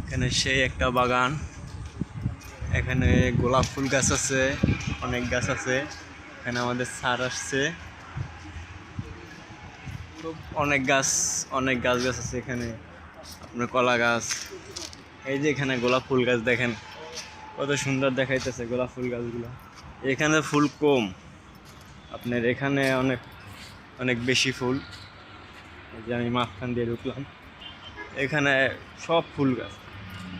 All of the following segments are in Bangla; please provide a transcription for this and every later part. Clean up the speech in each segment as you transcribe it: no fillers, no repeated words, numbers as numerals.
এখানে সেই একটা বাগান, এখানে গোলাপ ফুল গাছ আছে, অনেক গাছ আছে। এখানে আমাদের স্যার আসছে, খুব অনেক গাছ আছে এখানে। আপনার কলা গাছ, এই যে এখানে গোলাপ ফুল গাছ দেখেন কত সুন্দর দেখাইতেছে গোলাপ ফুল গাছগুলো। এখানে ফুল কম, আপনার এখানে অনেক অনেক বেশি ফুল। এই যে আমি মাঝখান দিয়ে ঢুকলাম, এখানে সব ফুল গাছ।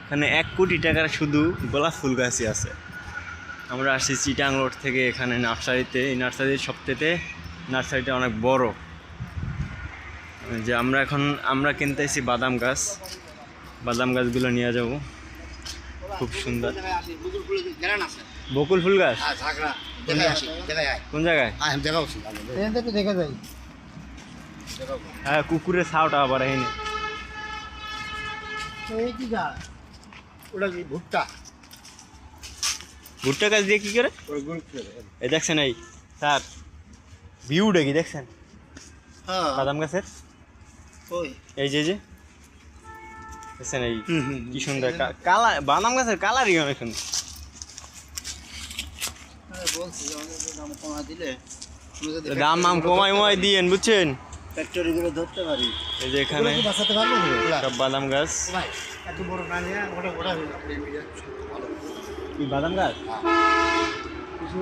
এখানে 1 কোটি টাকার শুধু গোলাপ ফুল গাছই আছে। আমরা আসছি চিটাং রোড থেকে, এখানে নার্সারিতে। এই নার্সারির সবথেকে নার্সারিটা অনেক বড়। যে আমরা কিনতেছি বাদাম গাছগুলো নিয়ে যাব, খুব সুন্দর। বকুল ফুল গাছ কোন জায়গায়? হ্যাঁ, কুকুরের ছাওটা আবার এনে। ভুট্টা গাছ দিয়ে কি করে? এই দেখছেন, এই স্যার ভিউটা কি দেখছেন বাদাম গাছের? এই যে দেখছেন, এই কি সুন্দর কালার, বাদাম গাছের কালারই অনেক সুন্দর। দাম কমাই দিয়েন, বুঝছেন? এই যে এখানে সব বাদাম গাছ। কি বাদাম গাছ? কিছু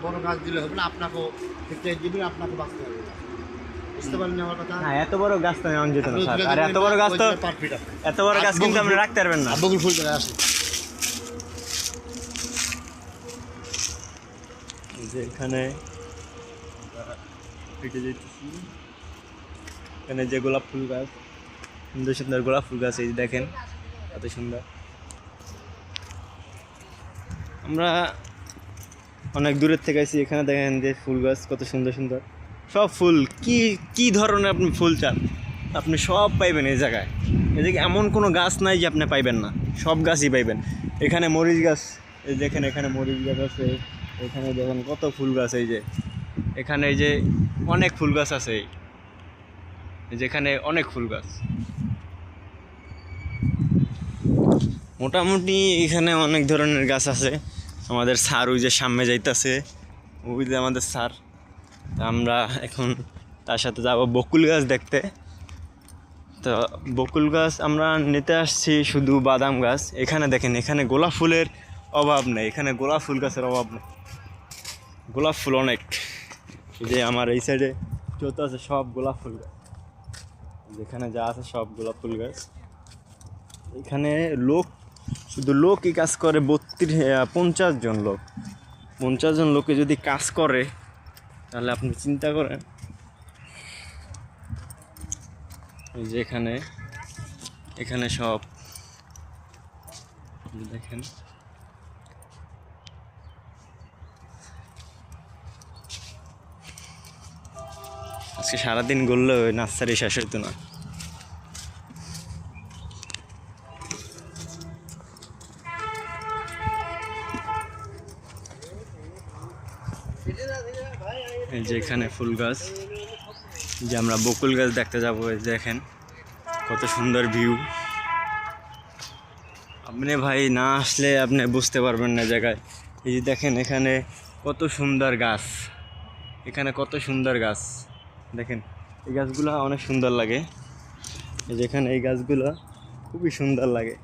বড় গাছ দিলে হবে না, আপনাকেও দিবেন, আপনাকে বাঁচতে হবে। বুঝতে পারেন আমার কথা? হ্যাঁ, এত বড় গাছ তো নেওয়া যেত না স্যার। আর এত বড় গাছ কিন্তু আপনি রাখতে পারবেন না। বকুল ফুল চলে আসে। যে এখানে হেঁটে যেতেছি, এখানে যে গোলাপ ফুল গাছ, সুন্দর সুন্দর গোলাপ ফুল গাছ, এই যে দেখেন কত সুন্দর। আমরা অনেক দূরের থেকে আছি, এখানে দেখেন যে ফুল গাছ কত সুন্দর সুন্দর সব ফুল। কি ধরনের আপনি ফুল চান আপনি সব পাইবেন এই জায়গায়। এদিকে এমন কোনো গাছ নাই যে আপনি পাইবেন না, সব গাছই পাইবেন। এখানে মরিচ গাছ, এই দেখেন এখানে মরিচ গাছ আছে। এখানে দেখেন কত ফুল গাছ, এই যে এখানে এই যে অনেক ফুল গাছ আছে, এই যেখানে অনেক ফুল গাছ। মোটামুটি এখানে অনেক ধরনের গাছ আছে। আমাদের স্যার ওই যে সামনে যাইতেছে, ওই যে আমাদের স্যার। আমরা এখন তার সাথে যাবো বকুল গাছ দেখতে। তো বকুল গাছ আমরা নিতে আসছি, শুধু বাদাম গাছ। এখানে দেখেন, এখানে গোলাপ ফুলের অভাব নেই, এখানে গোলাপ ফুল গাছের অভাব নেই, গোলাপ ফুল অনেক। এই যে আমার এই সাইডে যত আছে সব গোলাপ ফুল গাছ, যেখানে যা আছে সব গোলাপ ফুল গাছ। এখানে শুধু লোকই কাজ করে 50 জন লোক। 50 জন লোকে যদি কাজ করে তাহলে আপনি চিন্তা করেন। এই যে এখানে সব দেখেন, আজকে সারাদিন ঘুরলে ওই নার্সারি শেষ হইতো না। এই যে এখানে ফুল গাছ, যে আমরা বকুল গাছ দেখতে যাবো। এই দেখেন কত সুন্দর ভিউ। আপনি ভাই না আসলে আপনি বুঝতে পারবেন না জায়গায়। এই যে দেখেন এখানে কত সুন্দর গাছ, এখানে কত সুন্দর গাছ দেখেন। এই গাছগুলো অনেক সুন্দর লাগে, এই যেখানে এই গাছগুলো খুবই সুন্দর লাগে।